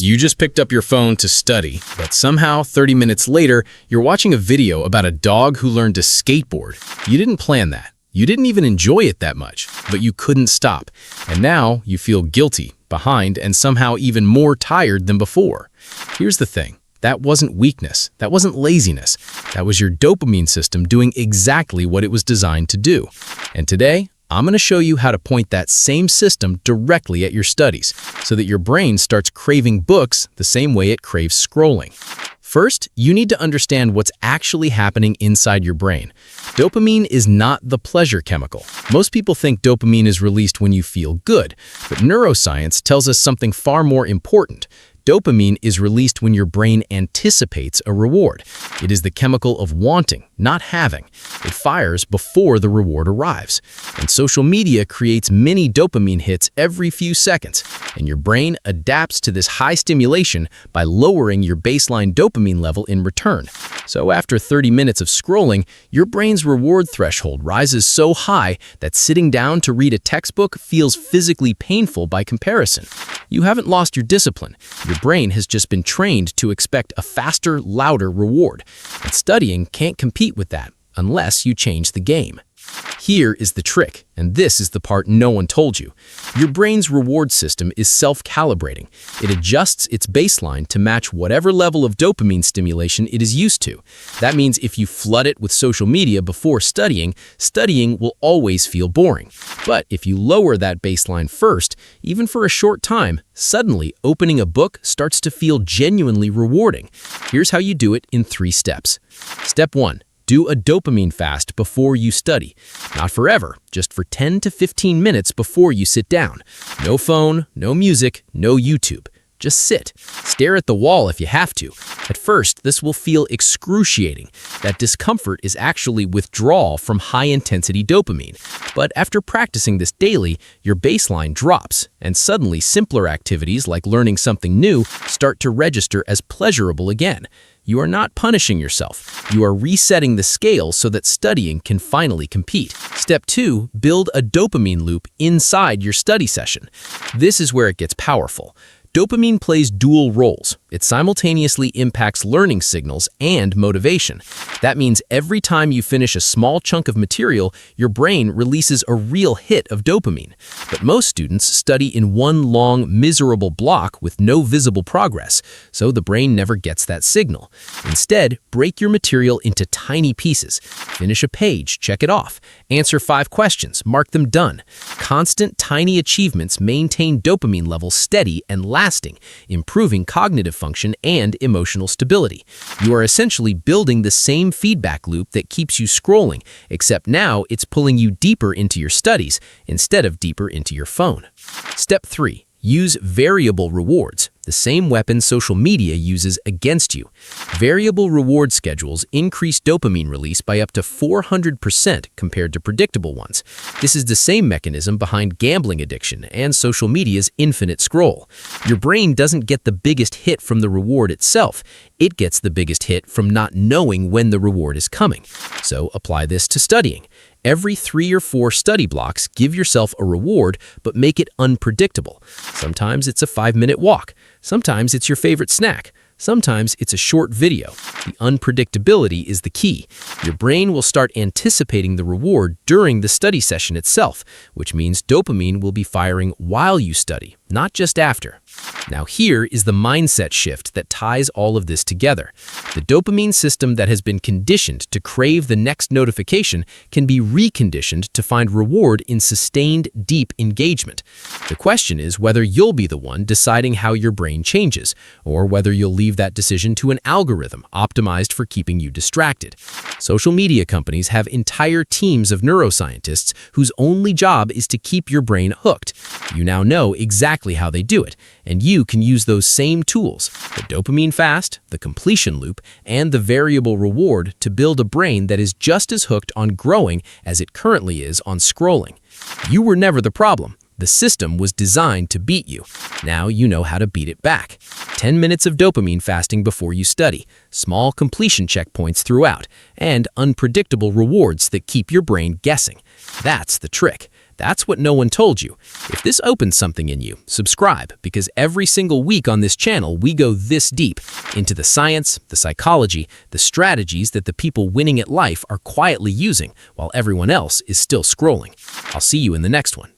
You just picked up your phone to study, but somehow 30 minutes later, you're watching a video about a dog who learned to skateboard. You didn't plan that. You didn't even enjoy it that much, but you couldn't stop. And now you feel guilty, behind, and somehow even more tired than before. Here's the thing. That wasn't weakness. That wasn't laziness. That was your dopamine system doing exactly what it was designed to do. And today, I'm going to show you how to point that same system directly at your studies so that your brain starts craving books the same way it craves scrolling. First, you need to understand what's actually happening inside your brain. Dopamine is not the pleasure chemical. Most people think dopamine is released when you feel good, but neuroscience tells us something far more important. Dopamine is released when your brain anticipates a reward. It is the chemical of wanting, not having. It fires before the reward arrives. And social media creates mini dopamine hits every few seconds, and your brain adapts to this high stimulation by lowering your baseline dopamine level in return. So after 30 minutes of scrolling, your brain's reward threshold rises so high that sitting down to read a textbook feels physically painful by comparison. You haven't lost your discipline. Your brain has just been trained to expect a faster, louder reward. And studying can't compete with that unless you change the game. Here is the trick, and this is the part no one told you. Your brain's reward system is self-calibrating. It adjusts its baseline to match whatever level of dopamine stimulation it is used to. That means if you flood it with social media before studying, studying will always feel boring. But if you lower that baseline first, even for a short time, suddenly opening a book starts to feel genuinely rewarding. Here's how you do it in 3 steps. Step 1. Do a dopamine fast before you study. Not forever, just for 10 to 15 minutes before you sit down. No phone, no music, no YouTube. Just sit. Stare at the wall if you have to. At first, this will feel excruciating. That discomfort is actually withdrawal from high-intensity dopamine. But after practicing this daily, your baseline drops, and suddenly simpler activities like learning something new start to register as pleasurable again. You are not punishing yourself. You are resetting the scale so that studying can finally compete. Step 2, build a dopamine loop inside your study session. This is where it gets powerful. Dopamine plays dual roles. It simultaneously impacts learning signals and motivation. That means every time you finish a small chunk of material, your brain releases a real hit of dopamine. But most students study in one long, miserable block with no visible progress, so the brain never gets that signal. Instead, break your material into tiny pieces. Finish a page, check it off. Answer 5 questions, mark them done. Constant, tiny achievements maintain dopamine levels steady and lasting, improving cognitive function and emotional stability. You are essentially building the same feedback loop that keeps you scrolling, except now it's pulling you deeper into your studies instead of deeper into your phone. Step 3. Use variable rewards, the same weapon social media uses against you. Variable reward schedules increase dopamine release by up to 400% compared to predictable ones. This is the same mechanism behind gambling addiction and social media's infinite scroll. Your brain doesn't get the biggest hit from the reward itself. It gets the biggest hit from not knowing when the reward is coming. So apply this to studying. Every 3 or 4 study blocks, give yourself a reward, but make it unpredictable. Sometimes it's a 5-minute walk. Sometimes it's your favorite snack. Sometimes it's a short video. The unpredictability is the key. Your brain will start anticipating the reward during the study session itself, which means dopamine will be firing while you study, not just after. Now here is the mindset shift that ties all of this together. The dopamine system that has been conditioned to crave the next notification can be reconditioned to find reward in sustained, deep engagement. The question is whether you'll be the one deciding how your brain changes, or whether you'll leave that decision to an algorithm optimized for keeping you distracted. Social media companies have entire teams of neuroscientists whose only job is to keep your brain hooked. You now know exactly how they do it, and you can use those same tools, the dopamine fast, the completion loop, and the variable reward to build a brain that is just as hooked on growing as it currently is on scrolling. You were never the problem. The system was designed to beat you. Now you know how to beat it back. 10 minutes of dopamine fasting before you study, small completion checkpoints throughout, and unpredictable rewards that keep your brain guessing. That's the trick. That's what no one told you. If this opens something in you, subscribe, because every single week on this channel, we go this deep into the science, the psychology, the strategies that the people winning at life are quietly using while everyone else is still scrolling. I'll see you in the next one.